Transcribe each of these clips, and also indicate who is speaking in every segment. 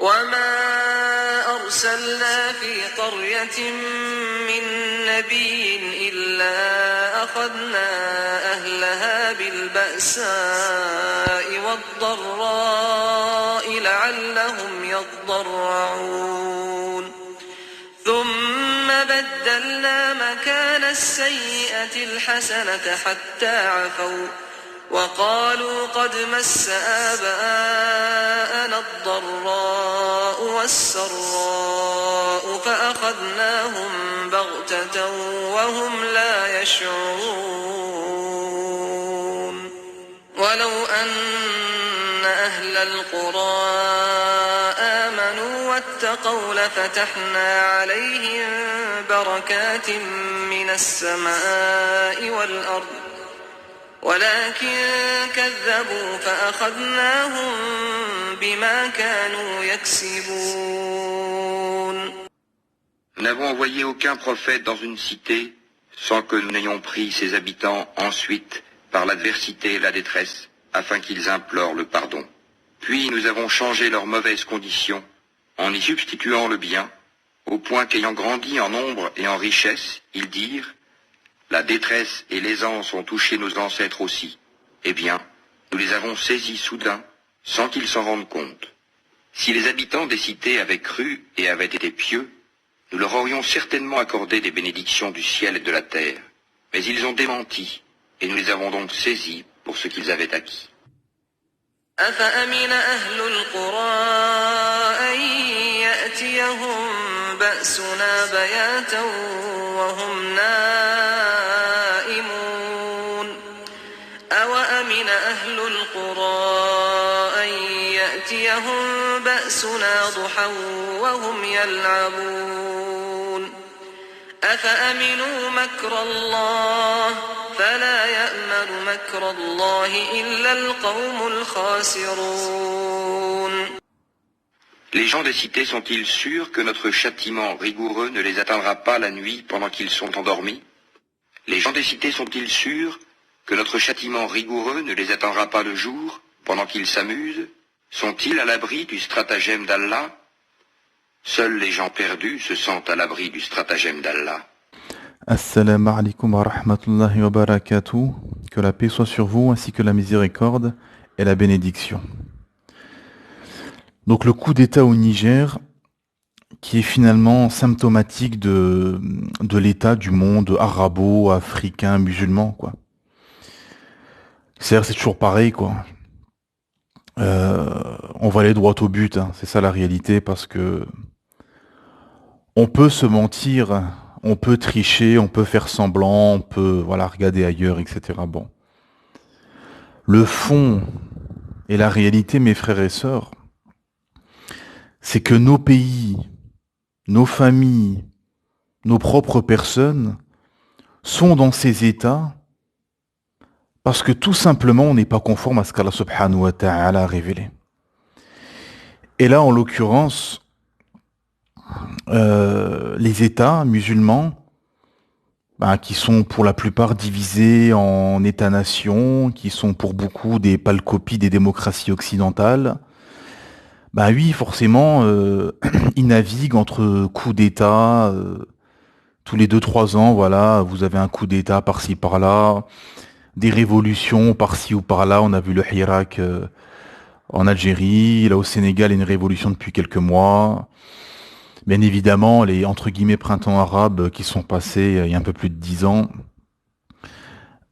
Speaker 1: وما أرسلنا في قرية من نبي إلا أخذنا أهلها بالبأساء والضراء لعلهم يضرعون ثم بدلنا مكان السيئة الحسنة حتى عفوا وقالوا قد مس آباءنا الضراء والسراء فأخذناهم بغتة وهم لا يشعرون ولو أن أهل القرى آمنوا واتقوا لفتحنا عليهم بركات من السماء والأرض ولكن كذبوا فأخذناهم بما كانوا يكسبون.
Speaker 2: Nous n'avons envoyé aucun prophète dans une cité sans que nous n'ayons pris ses habitants ensuite par l'adversité et la détresse afin qu'ils implorent le pardon. Puis nous avons changé leurs mauvaises conditions en y substituant le bien, au point qu'ayant grandi en nombre et en richesse, ils dirent « La détresse et l'aisance ont touché nos ancêtres aussi. Eh bien, nous les avons saisis soudain, sans qu'ils s'en rendent compte. Si les habitants des cités avaient cru et avaient été pieux, nous leur aurions certainement accordé des bénédictions du ciel et de la terre. Mais ils ont démenti, et nous les avons donc saisis pour ce qu'ils avaient acquis.
Speaker 1: أفأمن أهل القرى أن يأتيهم بأسنا بياتا وهم نائمون أوأمن أهل القرى أن يأتيهم بأسنا ضحى وهم يلعبون أفأمنوا مكر الله فلا يأمن مكر الله إلا القوم الخاسرون.
Speaker 2: Les gens des cités sont-ils sûrs que notre châtiment rigoureux ne les atteindra pas la nuit pendant qu'ils sont endormis? Les gens des cités sont-ils sûrs que notre châtiment rigoureux ne les atteindra pas le jour pendant qu'ils s'amusent? Sont-ils à l'abri du stratagème d'Allah? Seuls les gens perdus se sentent à l'abri du stratagème d'Allah.
Speaker 3: Assalamu alaikum wa rahmatullahi wa barakatuh. Que la paix soit sur vous ainsi que la miséricorde et la bénédiction. Donc le coup d'État au Niger, qui est finalement symptomatique de l'état du monde arabo-africain, musulman, quoi. C'est toujours pareil, quoi. On va aller droit au but, hein. C'est ça la réalité, parce que on peut se mentir, on peut tricher, on peut faire semblant, on peut regarder ailleurs, etc. Bon. Le fond et la réalité, mes frères et sœurs, c'est que nos pays, nos familles, nos propres personnes sont dans ces états parce que tout simplement on n'est pas conforme à ce qu'Allah subhanahu wa ta'ala a révélé. Et là, en l'occurrence, les États musulmans, qui sont pour la plupart divisés en États-nations, qui sont pour beaucoup des pâles copies des démocraties occidentales, oui, forcément, ils naviguent entre coups d'État, tous les 2-3 ans, vous avez un coup d'État par-ci par-là, des révolutions par-ci ou par-là. On a vu le Hirak en Algérie, là au Sénégal, il y a une révolution depuis quelques mois. Bien évidemment, les entre guillemets printemps arabes qui sont passés il y a un peu plus de 10 ans.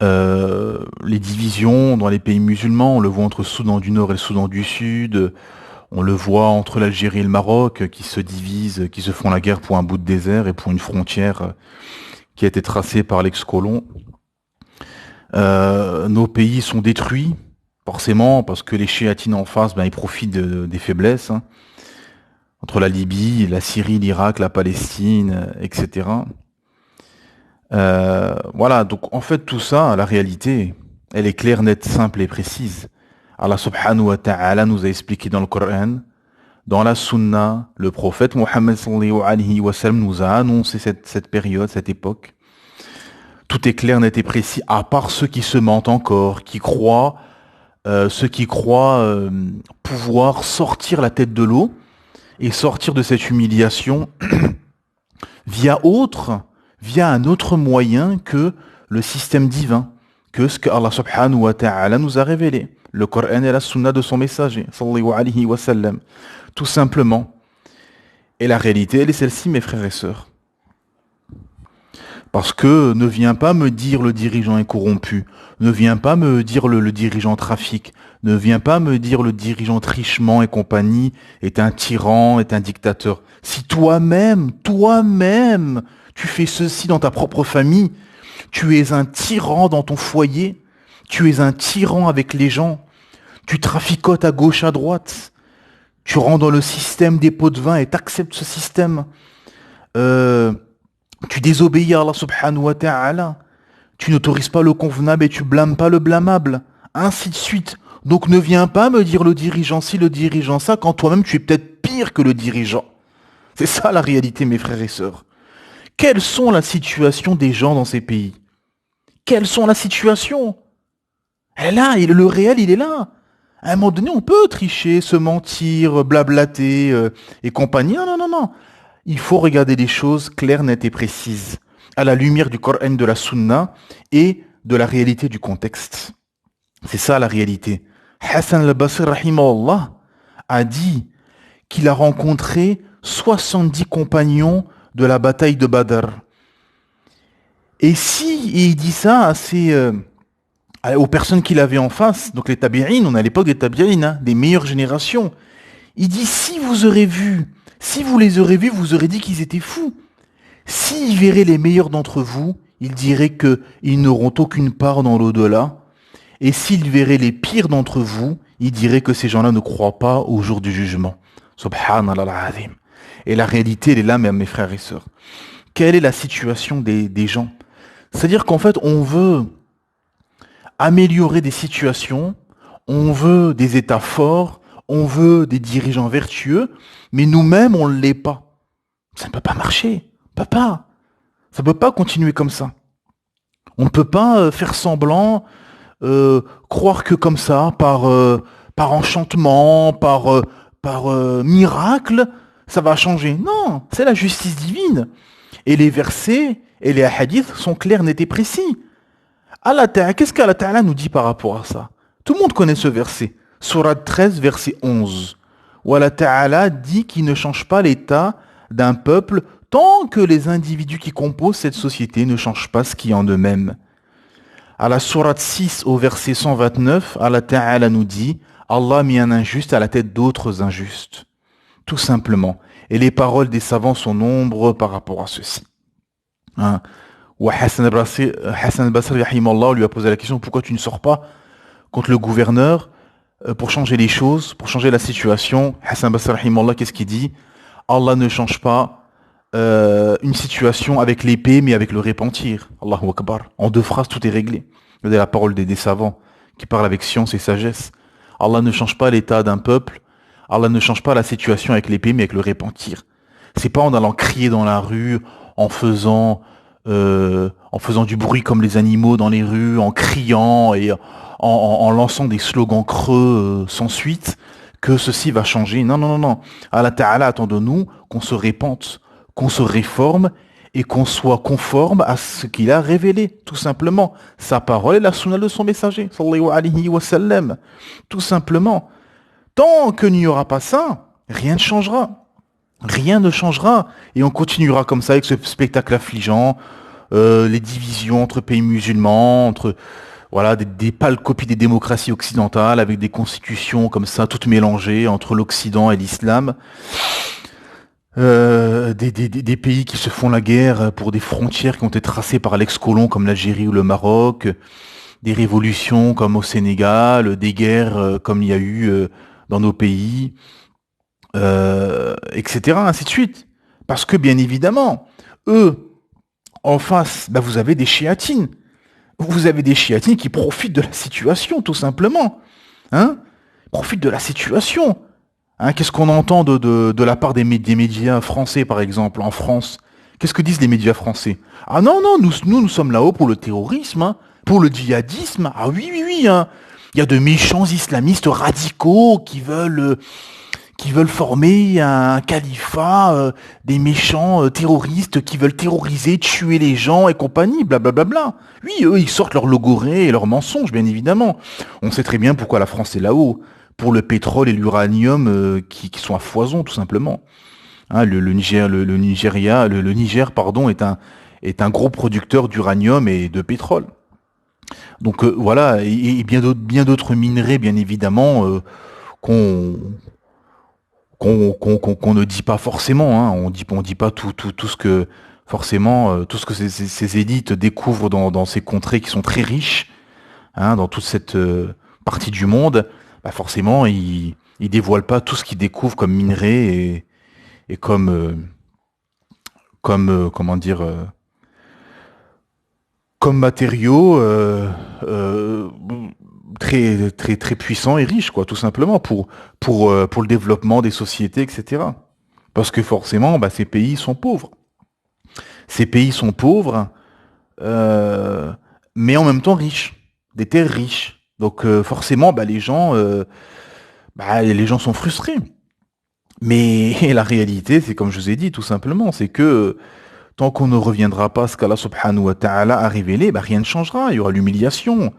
Speaker 3: Les divisions dans les pays musulmans, on le voit entre le Soudan du Nord et le Soudan du Sud. On le voit entre l'Algérie et le Maroc qui se divisent, qui se font la guerre pour un bout de désert et pour une frontière qui a été tracée par l'ex-colon. Nos pays sont détruits, forcément, parce que les chéatines en face, ils profitent des faiblesses, hein, entre la Libye, la Syrie, l'Irak, la Palestine, etc. Donc en fait tout ça, la réalité, elle est claire, nette, simple et précise. Allah subhanahu wa ta'ala nous a expliqué dans le Coran, dans la Sunna, le prophète Mohammed sallallahu alayhi wa sallam nous a annoncé cette période, cette époque. Tout est clair, net et précis, à part ceux qui se mentent encore, ceux qui croient pouvoir sortir la tête de l'eau et sortir de cette humiliation via un autre moyen que le système divin, que ce que Allah subhanahu wa ta'ala nous a révélé, le Coran et la Sunna de son messager, sallallahu alayhi wa sallam, tout simplement. Et la réalité, elle est celle-ci, mes frères et sœurs. Parce que ne viens pas me dire le dirigeant est corrompu, ne viens pas me dire le dirigeant trafique, ne viens pas me dire le dirigeant trichement et compagnie est un tyran, est un dictateur. Si toi-même, tu fais ceci dans ta propre famille, tu es un tyran dans ton foyer, tu es un tyran avec les gens, tu traficotes à gauche, à droite, tu rentres dans le système des pots de vin et t'acceptes ce système. Tu désobéis à Allah subhanahu wa ta'ala. Tu n'autorises pas le convenable et tu blâmes pas le blâmable. Ainsi de suite. Donc ne viens pas me dire le dirigeant ci, le dirigeant ça, quand toi-même tu es peut-être pire que le dirigeant. C'est ça la réalité, mes frères et sœurs. Quelles sont la situation des gens dans ces pays? Quelles sont la situation? Elle est là, le réel il est là. À un moment donné, on peut tricher, se mentir, blablater et compagnie. Non. Il faut regarder les choses claires, nettes et précises, à la lumière du Coran, de la Sunna et de la réalité du contexte. C'est ça la réalité. Hassan al-Basri, rahimahullah, a dit qu'il a rencontré 70 compagnons de la bataille de Badr. Et il dit ça aux personnes qu'il avait en face, donc les tabi'in, on est à l'époque des tabi'in, des meilleures générations. Il dit, si vous les aurez vus, vous aurez dit qu'ils étaient fous. S'ils verraient les meilleurs d'entre vous, ils diraient qu'ils n'auront aucune part dans l'au-delà. Et s'ils verraient les pires d'entre vous, ils diraient que ces gens-là ne croient pas au jour du jugement. Subhanallah al-azim. Et la réalité, elle est là, mes frères et sœurs. Quelle est la situation des gens? C'est-à-dire qu'en fait, on veut améliorer des situations, on veut des États forts, on veut des dirigeants vertueux, mais nous-mêmes, on ne l'est pas. Ça ne peut pas marcher. Ça ne peut pas continuer comme ça. On ne peut pas faire semblant, croire que comme ça, par enchantement, par miracle, ça va changer. Non, c'est la justice divine. Et les versets et les hadiths sont clairs, nets et précis. Qu'est-ce qu'Allah Ta'ala nous dit par rapport à ça? Tout le monde connaît ce verset. Sourate 13, verset 11. Où Allah Ta'ala dit qu'il ne change pas l'état d'un peuple tant que les individus qui composent cette société ne changent pas ce qui est en eux-mêmes. À la sourate 6, au verset 129, Allah Ta'ala nous dit « Allah a mis un injuste à la tête d'autres injustes. » Tout simplement. Et les paroles des savants sont nombreuses par rapport à ceci. Ou Hassan al-Basri, rahimahullah, lui a posé la question « Pourquoi tu ne sors pas contre le gouverneur pour changer les choses, pour changer la situation ?» Hassan al-Basri, rahimahullah, qu'est-ce qu'il dit? Allah ne change pas une situation avec l'épée, mais avec le repentir. Allahu Akbar. En 2 phrases, tout est réglé. Regardez la parole des savants qui parlent avec science et sagesse. Allah ne change pas l'état d'un peuple. Allah ne change pas la situation avec l'épée, mais avec le repentir. C'est pas en allant crier dans la rue, en faisant du bruit comme les animaux dans les rues, en criant et en lançant des slogans creux sans suite, que ceci va changer. Non. Allah Ta'ala attend de nous qu'on se répente, qu'on se réforme et qu'on soit conforme à ce qu'il a révélé, tout simplement. Sa parole et la sunna de son messager, sallallahu alayhi wa sallam. Tout simplement. Tant qu'il n'y aura pas ça, rien ne changera. Rien ne changera. Et on continuera comme ça avec ce spectacle affligeant, les divisions entre pays musulmans, entre des pâles copies des démocraties occidentales avec des constitutions comme ça, toutes mélangées entre l'Occident et l'islam. Des pays qui se font la guerre pour des frontières qui ont été tracées par l'ex-colon comme l'Algérie ou le Maroc, des révolutions comme au Sénégal, des guerres comme il y a eu dans nos pays, etc., ainsi de suite. Parce que, bien évidemment, eux, en face, vous avez des chiatines. Vous avez des chiatines qui profitent de la situation, tout simplement. Profitent de la situation. Qu'est-ce qu'on entend de la part des médias français, par exemple, en France? Qu'est-ce que disent les médias français? Ah non, nous sommes là-haut pour le terrorisme, pour le djihadisme. Ah oui. Il y a de méchants islamistes radicaux qui veulent qui veulent former un califat, des méchants terroristes qui veulent terroriser, tuer les gens et compagnie, blablabla. Oui, eux, ils sortent leurs logorées et leurs mensonges, bien évidemment. On sait très bien pourquoi la France est là-haut. Pour le pétrole et l'uranium qui sont à foison, tout simplement. Hein, le Niger, pardon, est un gros producteur d'uranium et de pétrole. Donc voilà, et bien d'autres minerais, bien évidemment, qu'on qu'on ne dit pas forcément. Hein. On dit pas tout ce que forcément tout ce que ces élites découvrent dans ces contrées qui sont très riches, hein, dans toute cette partie du monde. Bah forcément, ils dévoilent pas tout ce qu'ils découvrent comme minerais et comment dire comme matériaux euh, très puissants et riches, quoi, tout simplement pour le développement des sociétés, etc. Parce que forcément, bah, ces pays sont pauvres. Ces pays sont pauvres, euh, mais en même temps riches, des terres riches. Donc forcément, bah, les gens sont frustrés. Mais la réalité, c'est comme je vous ai dit, tout simplement, c'est que tant qu'on ne reviendra pas à ce qu'Allah subhanahu wa ta'ala a révélé, bah, rien ne changera. Il y aura l'humiliation.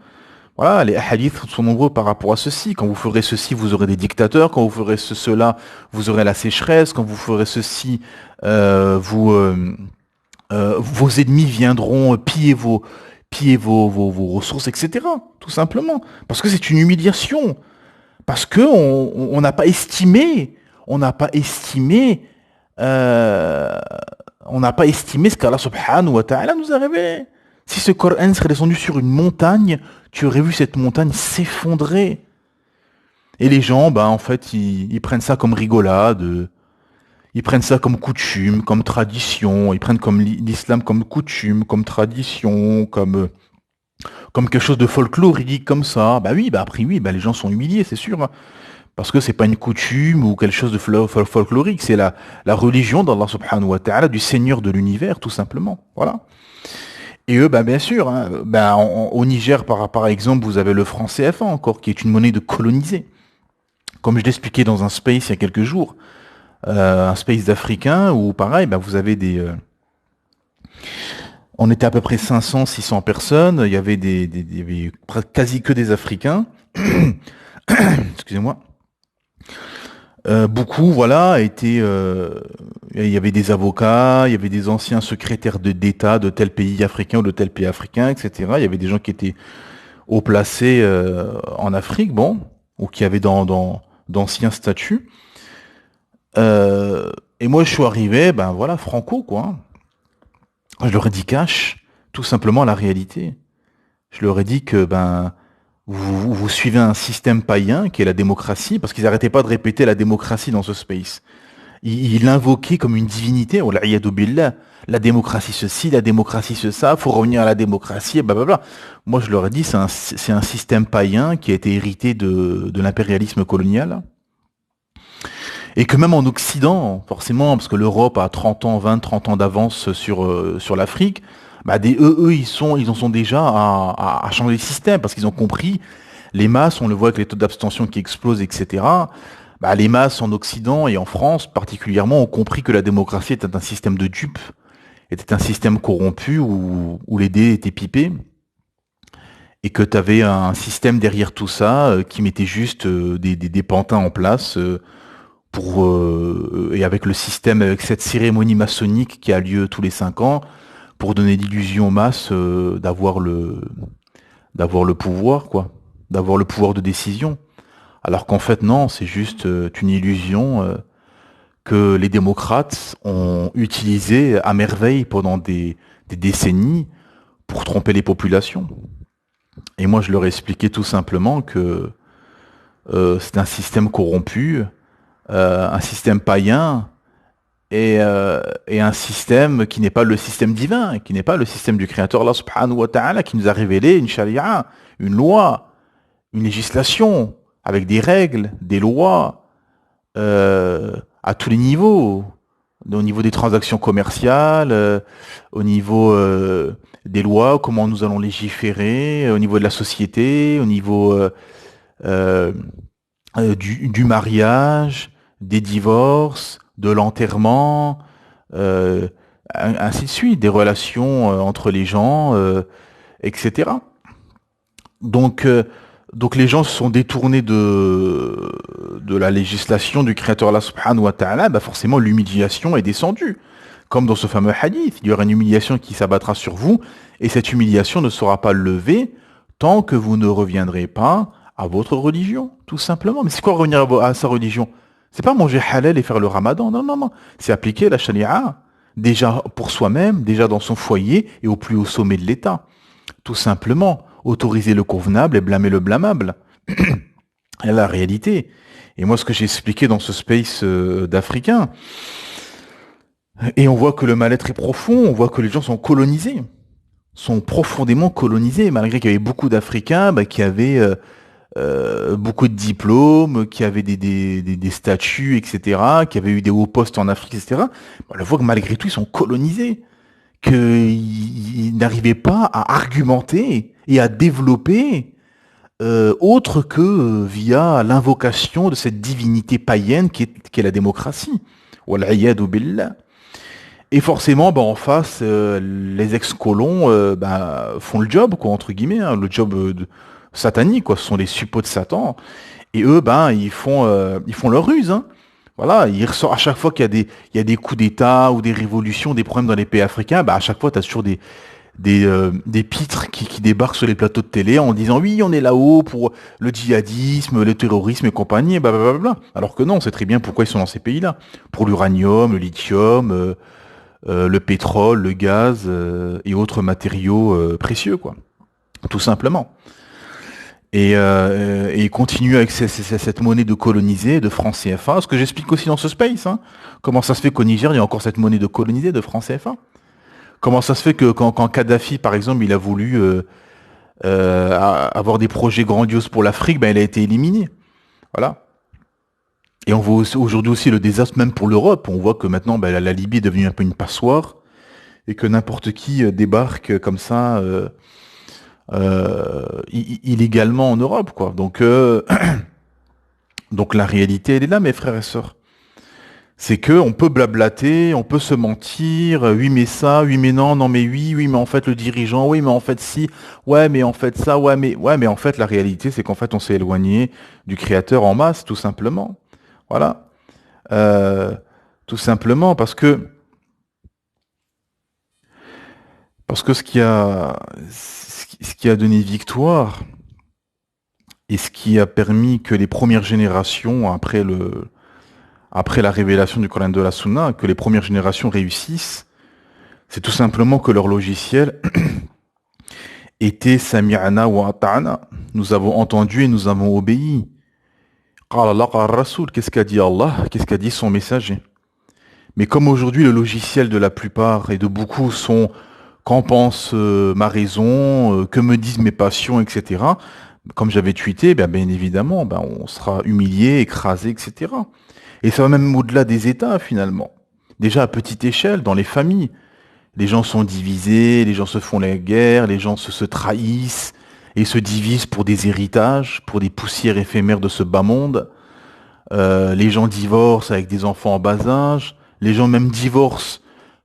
Speaker 3: Voilà, les hadiths sont nombreux par rapport à ceci. Quand vous ferez ceci, vous aurez des dictateurs. Quand vous ferez cela, vous aurez la sécheresse. Quand vous ferez ceci, vos ennemis viendront piller vos ressources, etc. Tout simplement. Parce que c'est une humiliation. Parce que on n'a pas estimé, on n'a pas estimé, euh, on n'a pas estimé ce qu'Allah subhanahu wa ta'ala nous a révélé. Si ce Coran serait descendu sur une montagne, tu aurais vu cette montagne s'effondrer. Et les gens, bah, en fait, ils prennent ça comme rigolade, ils prennent ça comme coutume, comme tradition, ils prennent comme l'islam comme coutume, comme tradition, comme quelque chose de folklorique, comme ça. Bah oui, bah après oui, bah les gens sont humiliés, c'est sûr. Hein. Parce que c'est pas une coutume ou quelque chose de folklorique, c'est la religion d'Allah subhanahu wa ta'ala, du Seigneur de l'univers, tout simplement. Voilà. Et eux, bah, bien sûr, hein, bah, au Niger, par exemple, vous avez le franc CFA encore, qui est une monnaie de colonisée. Comme je l'expliquais dans un space il y a quelques jours, un space d'Africains, où pareil, bah, vous avez on était à peu près 500, 600 personnes, il y avait quasi que des Africains. Excusez-moi. Beaucoup, voilà, il y avait des avocats, il y avait des anciens secrétaires d'État de tel pays africain ou de tel pays africain, etc. Il y avait des gens qui étaient haut placés en Afrique, bon, ou qui avaient d'anciens statuts. Et moi, je suis arrivé, ben voilà, franco, quoi. Je leur ai dit cash, tout simplement la réalité. Je leur ai dit que, ben, vous suivez un système païen qui est la démocratie, parce qu'ils n'arrêtaient pas de répéter la démocratie dans ce space. Ils l'invoquaient comme une divinité, oh, billah, la démocratie ceci, la démocratie ça, faut revenir à la démocratie, blablabla. Moi je leur ai dit c'est un système païen qui a été hérité de l'impérialisme colonial. Et que même en Occident, forcément, parce que l'Europe a 30 ans, 20, 30 ans d'avance sur l'Afrique, bah ils en sont déjà à changer le système, parce qu'ils ont compris, les masses, on le voit avec les taux d'abstention qui explosent, etc. Bah, les masses en Occident et en France, particulièrement, ont compris que la démocratie était un système de dupes, était un système corrompu où les dés étaient pipés, et que tu avais un système derrière tout ça qui mettait juste des pantins en place et avec le système, avec cette cérémonie maçonnique qui a lieu tous les 5 ans, pour donner l'illusion aux masses d'avoir le pouvoir, quoi, d'avoir le pouvoir de décision. Alors qu'en fait, non, c'est juste une illusion que les démocrates ont utilisée à merveille pendant des décennies pour tromper les populations. Et moi, je leur ai expliqué tout simplement que c'est un système corrompu, un système païen, et un système qui n'est pas le système divin, qui n'est pas le système du Créateur, Allah subhanahu wa ta'ala, qui nous a révélé une charia, une loi, une législation, avec des règles, des lois, à tous les niveaux, au niveau des transactions commerciales, au niveau des lois, comment nous allons légiférer, au niveau de la société, au niveau euh, du mariage, des divorces, de l'enterrement, ainsi de suite, des relations entre les gens, etc. Donc, euh, donc les gens se sont détournés de la législation du Créateur Allah subhanahu wa ta'ala, bah forcément l'humiliation est descendue. Comme dans ce fameux hadith, il y aura une humiliation qui s'abattra sur vous, et cette humiliation ne sera pas levée tant que vous ne reviendrez pas à votre religion, tout simplement. Mais c'est quoi revenir à sa religion? C'est pas manger halal et faire le ramadan, non, non, non. C'est appliquer la sharia, déjà pour soi-même, déjà dans son foyer et au plus haut sommet de l'État. Tout simplement, autoriser le convenable et blâmer le blâmable. Et la réalité. Et moi, ce que j'ai expliqué dans ce space d'Africains, et on voit que le mal-être est profond, on voit que les gens sont colonisés, sont profondément colonisés, malgré qu'il y avait beaucoup d'Africains qui avaient beaucoup de diplômes, qui avaient des statuts, etc., qui avaient eu des hauts postes en Afrique, etc. On voit que malgré tout, ils sont colonisés, qu'ils n'arrivaient pas à argumenter et à développer autre que via l'invocation de cette divinité païenne qui est la démocratie. Wal'iyadu billah. Et forcément, en face, les ex-colons font le job, quoi, entre guillemets, hein, le job satanique, quoi. Ce sont les suppôts de Satan. Et eux, ils font leur ruse, hein. Voilà, ils ressortent à chaque fois qu'il y a des coups d'État ou des révolutions, des problèmes dans les pays africains, à chaque fois, tu as toujours des pitres qui débarquent sur les plateaux de télé en disant oui, on est là-haut pour le djihadisme, le terrorisme et compagnie, et blablabla. Alors que non, on sait très bien pourquoi ils sont dans ces pays-là. Pour l'uranium, le lithium, le pétrole, le gaz et autres matériaux précieux, quoi. Tout simplement. Et ils continuent avec cette monnaie de colonisé, de francs CFA, ce que j'explique aussi dans ce space. Hein. Comment ça se fait qu'au Niger, il y a encore cette monnaie de colonisé, de francs CFA? Comment ça se fait que quand Kadhafi, par exemple, il a voulu avoir des projets grandioses pour l'Afrique, il a été éliminé. Voilà. Et on voit aujourd'hui aussi le désastre même pour l'Europe. On voit que maintenant, la Libye est devenue un peu une passoire et que n'importe qui débarque comme ça illégalement en Europe, quoi. Donc, donc la réalité, elle est là, mes frères et sœurs. C'est que on peut blablater, on peut se mentir, oui mais ça, oui mais non, non mais oui, oui mais en fait le dirigeant, oui mais en fait si, ouais mais en fait ça, ouais mais en fait la réalité c'est qu'en fait on s'est éloigné du Créateur en masse, tout simplement. Voilà. Tout simplement parce que ce qui a donné victoire et ce qui a permis que les premières générations après la révélation du Coran de la Sunna, que les premières générations réussissent, c'est tout simplement que leur logiciel était Sami'ana wa ata'ana. Nous avons entendu et nous avons obéi. Qala Allah, qala Rasoul. Qu'est-ce qu'a dit Allah? Qu'est-ce qu'a dit son messager? Mais comme aujourd'hui le logiciel de la plupart et de beaucoup sont qu'en pense ma raison, que me disent mes passions, etc. Comme j'avais tweeté, bien évidemment, on sera humilié, écrasé, etc. Et ça va même au-delà des États, finalement. Déjà à petite échelle, dans les familles. Les gens sont divisés, les gens se font la guerre, les gens se trahissent et se divisent pour des héritages, pour des poussières éphémères de ce bas monde. Les gens divorcent avec des enfants en bas âge. Les gens même divorcent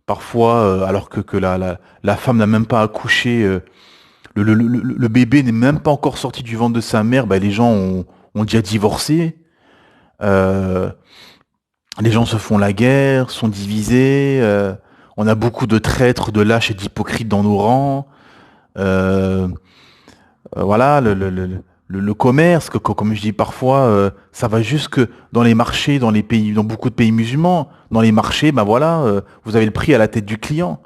Speaker 3: parfois alors que la femme n'a même pas accouché. Le bébé n'est même pas encore sorti du ventre de sa mère. Les gens ont déjà divorcé. Les gens se font la guerre, sont divisés. On a beaucoup de traîtres, de lâches et d'hypocrites dans nos rangs. Voilà, le commerce, comme je dis parfois, ça va jusque dans les marchés, dans les pays, dans beaucoup de pays musulmans. Dans les marchés, vous avez le prix à la tête du client.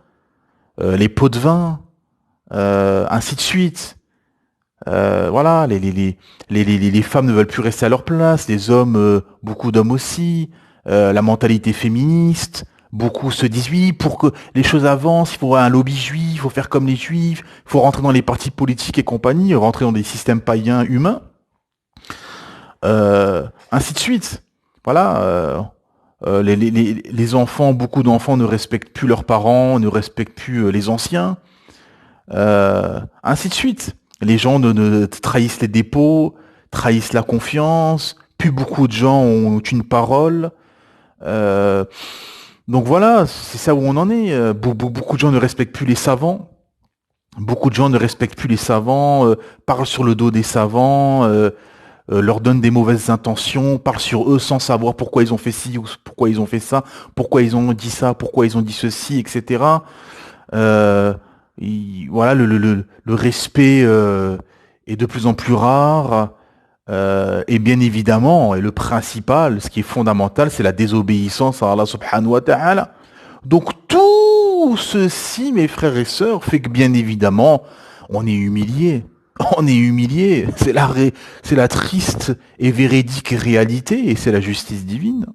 Speaker 3: Les pots de vin, ainsi de suite. Voilà, les femmes ne veulent plus rester à leur place, les hommes, beaucoup d'hommes aussi. La mentalité féministe, beaucoup se disent oui, pour que les choses avancent, il faut avoir un lobby juif, il faut faire comme les juifs, il faut rentrer dans les partis politiques et compagnie, rentrer dans des systèmes païens humains, ainsi de suite. Voilà, les enfants, beaucoup d'enfants ne respectent plus leurs parents, ne respectent plus les anciens, ainsi de suite. Les gens ne trahissent les dépôts, trahissent la confiance, Plus beaucoup de gens ont une parole. Euh, donc voilà, c'est ça où on en est. Beaucoup de gens ne respectent plus les savants. Beaucoup de gens ne respectent plus les savants, parlent sur le dos des savants, leur donnent des mauvaises intentions, parlent sur eux sans savoir pourquoi ils ont fait ci ou pourquoi ils ont fait ça, pourquoi ils ont dit ça, pourquoi ils ont dit ceci, etc. Euh, voilà, le respect est de plus en plus rare. Et bien évidemment, et le principal, ce qui est fondamental, c'est la désobéissance à Allah subhanahu wa ta'ala. Donc tout ceci, mes frères et sœurs, fait que bien évidemment, on est humilié. On est humilié. C'est la triste et véridique réalité, et c'est la justice divine.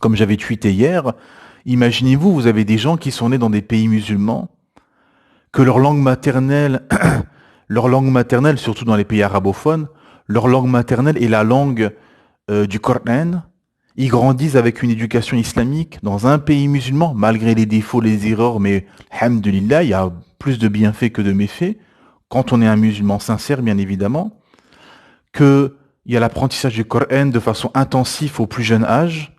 Speaker 3: Comme j'avais tweeté hier, imaginez-vous, vous avez des gens qui sont nés dans des pays musulmans, que leur langue maternelle, surtout dans les pays arabophones, leur langue maternelle est la langue du Coran. Ils grandissent avec une éducation islamique dans un pays musulman, malgré les défauts, les erreurs, mais alhamdulillah, il y a plus de bienfaits que de méfaits, quand on est un musulman sincère, bien évidemment, qu'il y a l'apprentissage du Coran de façon intensive au plus jeune âge,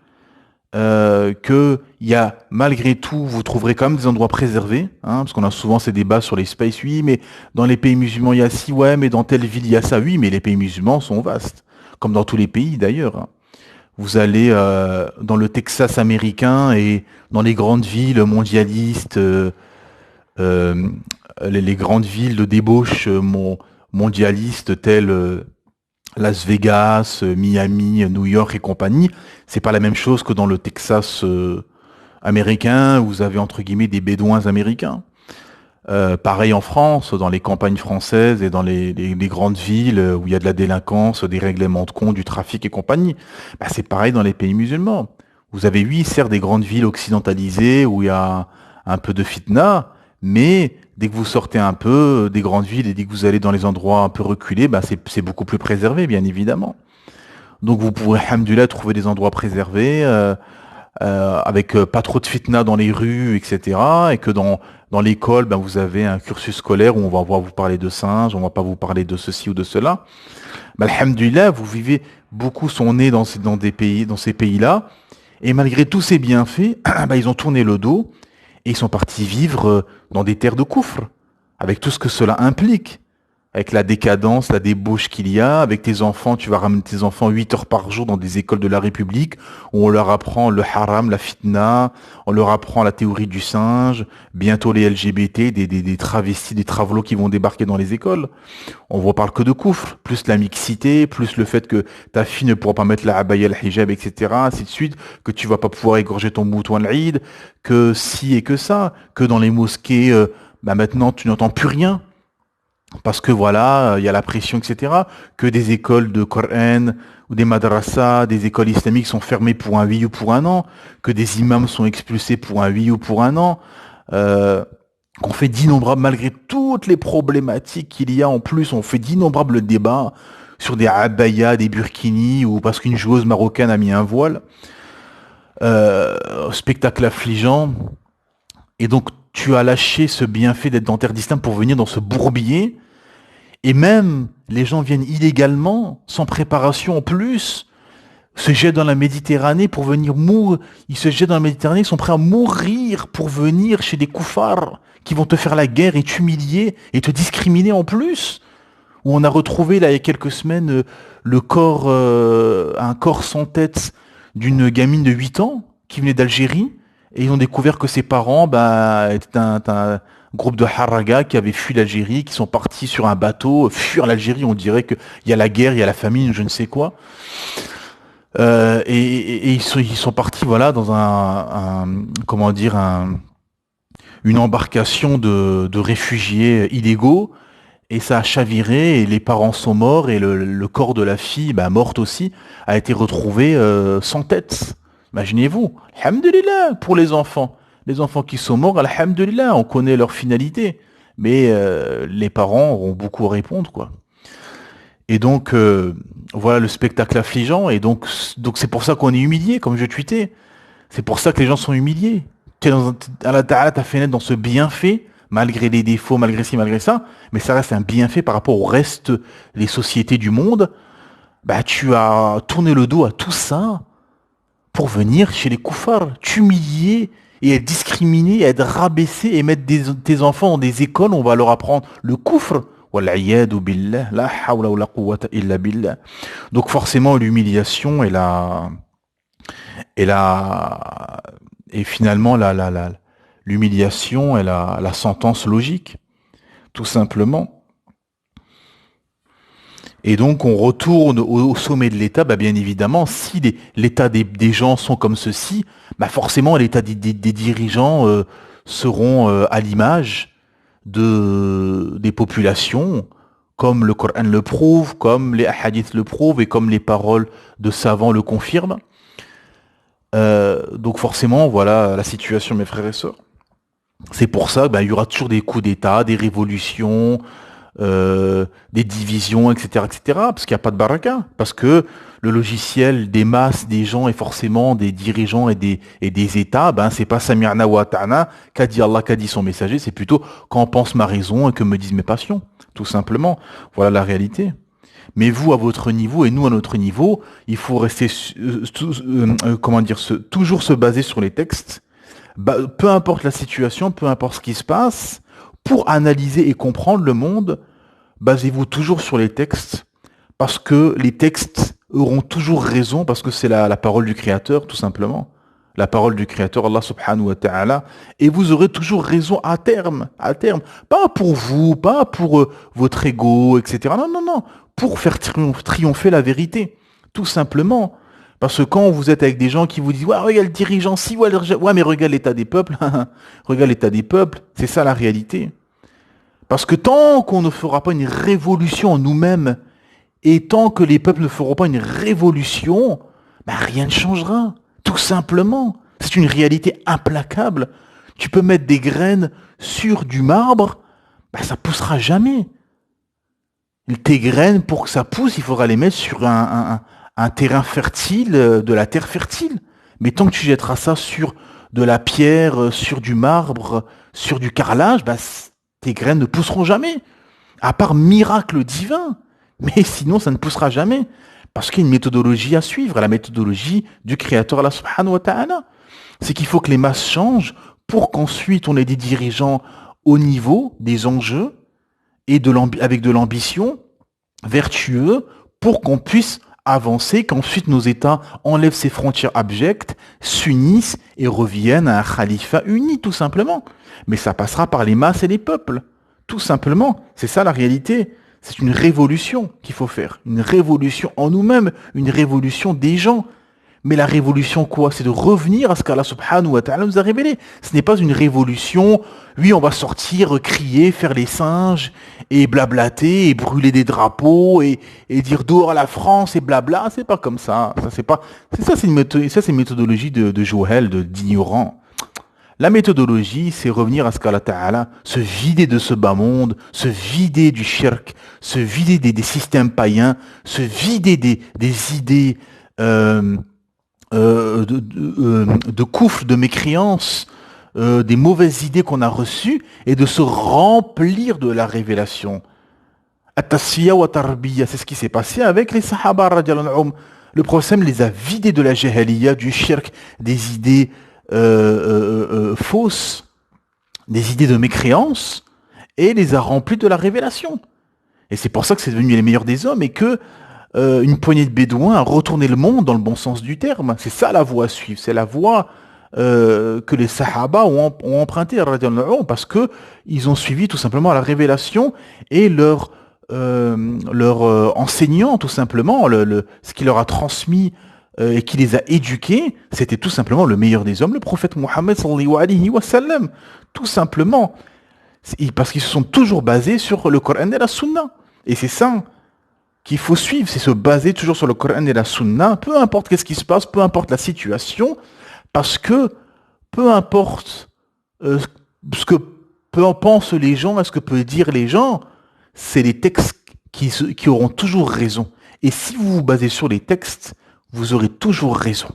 Speaker 3: qu'il y a, malgré tout, vous trouverez quand même des endroits préservés, hein, parce qu'on a souvent ces débats sur les spaces, oui, mais dans les pays musulmans, il y a ci, ouais, mais dans telle ville, il y a ça, oui, mais les pays musulmans sont vastes, comme dans tous les pays d'ailleurs, hein. Vous allez dans le Texas américain et dans les grandes villes mondialistes, euh, les grandes villes de débauche mondialistes telles Las Vegas, Miami, New York et compagnie. C'est pas la même chose que dans le Texas américain où vous avez entre guillemets des bédouins américains. Pareil en France, dans les campagnes françaises et dans les grandes villes où il y a de la délinquance, des règlements de compte, du trafic et compagnie. Bah, c'est pareil dans les pays musulmans. Vous avez, oui, certes, des grandes villes occidentalisées où il y a un peu de fitna, mais dès que vous sortez un peu des grandes villes et dès que vous allez dans les endroits un peu reculés, bah, c'est beaucoup plus préservé, bien évidemment. Donc vous pourrez, alhamdoulilah, trouver des endroits préservés, avec pas trop de fitna dans les rues, etc. Et que dans l'école, ben, vous avez un cursus scolaire où on va vous parler de singes, on va pas vous parler de ceci ou de cela. Ben, alhamdoulilah, vous vivez, beaucoup sont nés dans ces pays-là, et malgré tous ces bienfaits, ben, ils ont tourné le dos, et ils sont partis vivre dans des terres de coufre, avec tout ce que cela implique. Avec la décadence, la débauche qu'il y a, avec tes enfants, tu vas ramener tes enfants 8 heures par jour dans des écoles de la République, où on leur apprend le haram, la fitna, on leur apprend la théorie du singe, bientôt les LGBT, des travestis, des travelots qui vont débarquer dans les écoles. On ne parle que de coufre, plus la mixité, plus le fait que ta fille ne pourra pas mettre la abaya, le hijab, etc., ainsi de suite, que tu vas pas pouvoir égorger ton mouton à l'Eid, que ci et que ça, que dans les mosquées, bah maintenant tu n'entends plus rien. Parce que voilà, il y a la pression, etc. Que des écoles de Coran ou des madrasas, des écoles islamiques sont fermées pour un oui ou pour un an, que des imams sont expulsés pour un oui ou pour un an, qu'on fait d'innombrables, malgré toutes les problématiques qu'il y a en plus, on fait d'innombrables débats sur des abayas, des burkinis, ou parce qu'une joueuse marocaine a mis un voile. Spectacle affligeant. Et donc, tu as lâché ce bienfait d'être dans terre d'islam pour venir dans ce bourbier. Et même, les gens viennent illégalement, sans préparation en plus, se jettent dans la Méditerranée pour venir mourir. Ils se jettent dans la Méditerranée, ils sont prêts à mourir pour venir chez des koufars qui vont te faire la guerre et t'humilier et te discriminer en plus. Où on a retrouvé, là, il y a quelques semaines, un corps sans tête d'une gamine de 8 ans qui venait d'Algérie. Et ils ont découvert que ses parents étaient un groupe de Haraga qui avait fui l'Algérie, qui sont partis sur un bateau, fuir l'Algérie. On dirait qu'il y a la guerre, il y a la famine, je ne sais quoi. Et ils sont partis, voilà, dans une embarcation de réfugiés illégaux. Et ça a chaviré et les parents sont morts et le corps de la fille, morte aussi, a été retrouvé sans tête. Imaginez-vous, alhamdulillah, pour les enfants qui sont morts, alhamdulillah, on connaît leur finalité, mais les parents auront beaucoup à répondre, quoi. Et donc, voilà le spectacle affligeant, et donc c'est pour ça qu'on est humilié, comme je tweetais. C'est pour ça que les gens sont humiliés. Allah Ta'ala t'a fait naître dans ce bienfait, malgré les défauts, malgré ci, malgré ça, mais ça reste un bienfait par rapport au reste des sociétés du monde. bah tu as tourné le dos à tout ça pour venir chez les koufars, t'humilier et être discriminé, être rabaissé et mettre tes enfants dans des écoles où on va leur apprendre le koufr. Wal'iyadu billah, la hawla wa la quwwata illa billah. Donc forcément l'humiliation et finalement l'humiliation est la sentence logique, tout simplement. Et donc on retourne au sommet de l'État, bah bien évidemment, si l'état des gens sont comme ceci, bah forcément l'état des dirigeants seront à l'image des populations, comme le Coran le prouve, comme les hadiths le prouvent et comme les paroles de savants le confirment. Donc forcément, voilà la situation, mes frères et sœurs. C'est pour ça qu'il y aura toujours des coups d'État, des révolutions, des divisions, etc., etc., parce qu'il n'y a pas de baraka, parce que le logiciel des masses, des gens et forcément des dirigeants et des États, c'est pas Sami'na wa Ata'na, qu'a dit Allah, qu'a dit son messager, c'est plutôt qu'en pense ma raison et que me disent mes passions, tout simplement. Voilà la réalité. Mais vous, à votre niveau, et nous, à notre niveau, il faut rester, toujours se baser sur les textes, peu importe la situation, peu importe ce qui se passe, pour analyser et comprendre le monde, basez-vous toujours sur les textes, parce que les textes auront toujours raison, parce que c'est la parole du Créateur, tout simplement. La parole du Créateur, Allah subhanahu wa ta'ala, et vous aurez toujours raison à terme. Pas pour vous, pas pour votre ego, etc. Non, pour faire triompher la vérité, tout simplement. Parce que quand vous êtes avec des gens qui vous disent « Ouais, regarde le dirigeant, si, ouais, mais regarde l'état des peuples, regarde l'état des peuples », c'est ça la réalité. Parce que tant qu'on ne fera pas une révolution en nous-mêmes, et tant que les peuples ne feront pas une révolution, rien ne changera, tout simplement. C'est une réalité implacable. Tu peux mettre des graines sur du marbre, ça poussera jamais. Tes graines, pour que ça pousse, il faudra les mettre sur un terrain fertile, de la terre fertile. Mais tant que tu jetteras ça sur de la pierre, sur du marbre, sur du carrelage, tes graines ne pousseront jamais. À part miracle divin. Mais sinon, ça ne poussera jamais. Parce qu'il y a une méthodologie à suivre, la méthodologie du Créateur, Allah subhanahu wa ta'ala. C'est qu'il faut que les masses changent pour qu'ensuite on ait des dirigeants au niveau des enjeux et avec de l'ambition, vertueux, pour qu'on puisse avancer, qu'ensuite nos États enlèvent ces frontières abjectes, s'unissent et reviennent à un khalifa uni, tout simplement. Mais ça passera par les masses et les peuples, tout simplement. C'est ça la réalité. C'est une révolution qu'il faut faire. Une révolution en nous-mêmes, une révolution des gens. Mais la révolution quoi? C'est de revenir à ce qu'Allah subhanahu wa ta'ala nous a révélé. Ce n'est pas une révolution, oui on va sortir, crier, faire les singes, et blablater, et brûler des drapeaux, et dire dehors à la France, et blabla. C'est pas comme ça. C'est une méthodologie de Joël, d'ignorant. La méthodologie, c'est revenir à ce qu'Allah Ta'ala, se vider de ce bas monde, se vider du shirk, se vider des systèmes païens, se vider des idées de koufr, de mécréance, des mauvaises idées qu'on a reçues, et de se remplir de la révélation. At-tasfiya wa tarbiya, c'est ce qui s'est passé avec les sahaba radiyallahu anhum. Le prophète les a vidés de la jahiliya, du shirk, des idées fausses, des idées de mécréance, et les a remplis de la révélation. Et c'est pour ça que c'est devenu les meilleurs des hommes, et que une poignée de bédouins a retourné le monde dans le bon sens du terme. C'est ça la voie à suivre, c'est la voie que les sahaba ont emprunté, parce que ils ont suivi tout simplement la révélation et leur enseignant, tout simplement, ce qui leur a transmis et qui les a éduqués, c'était tout simplement le meilleur des hommes, le prophète Mohammed sallallahu alayhi wa sallam, tout simplement, parce qu'ils se sont toujours basés sur le Coran et la Sunna, et c'est ça qu'il faut suivre, c'est se baser toujours sur le Coran et la Sunna, peu importe qu'est-ce qui se passe, peu importe la situation, parce que peu importe ce que pensent les gens, ce que peuvent dire les gens, c'est les textes qui auront toujours raison. Et si vous vous basez sur les textes, vous aurez toujours raison.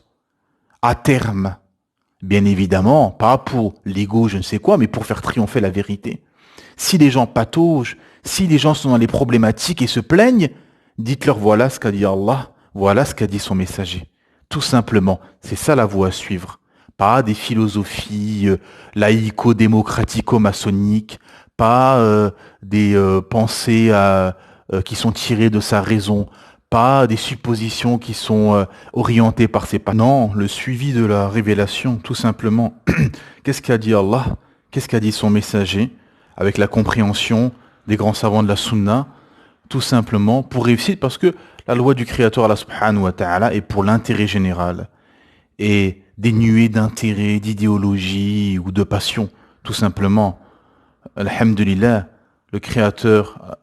Speaker 3: À terme, bien évidemment, pas pour l'ego, je ne sais quoi, mais pour faire triompher la vérité. Si les gens pataugent, si les gens sont dans les problématiques et se plaignent, Dites-leur voilà ce qu'a dit Allah, voilà ce qu'a dit son messager. Tout simplement, c'est ça la voie à suivre. Pas des philosophies laïco-démocratico-maçonniques, pas des pensées qui sont tirées de sa raison, pas des suppositions qui sont orientées par ses pas. Non, le suivi de la révélation, tout simplement. Qu'est-ce qu'a dit Allah? Qu'est-ce qu'a dit son messager? Avec la compréhension des grands savants de la Sunna, tout simplement pour réussir, parce que la loi du Créateur, Allah subhanahu wa ta'ala, est pour l'intérêt général et dénuée d'intérêt, d'idéologie ou de passion, tout simplement. Alhamdulillah, le Créateur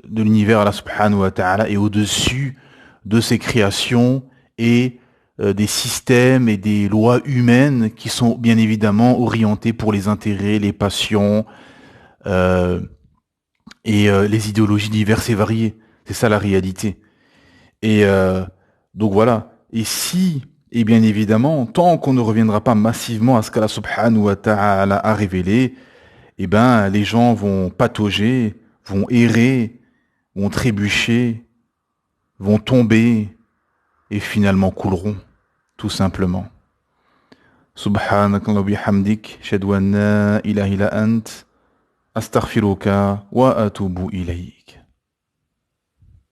Speaker 3: de l'univers, Allah subhanahu wa ta'ala, est au-dessus de ses créations et des systèmes et des lois humaines qui sont bien évidemment orientés pour les intérêts, les passions et les idéologies diverses et variées. C'est ça la réalité. Et donc voilà. Et si, et bien évidemment, tant qu'on ne reviendra pas massivement à ce qu'Allah subhanahu wa ta'ala a révélé, eh ben les gens vont patauger, vont errer, vont trébucher, vont tomber et finalement couleront. Tout simplement. Subhanakallah bihamdik, shadu an la ilaha illa ant, astaghfiruka wa atubu ilayk.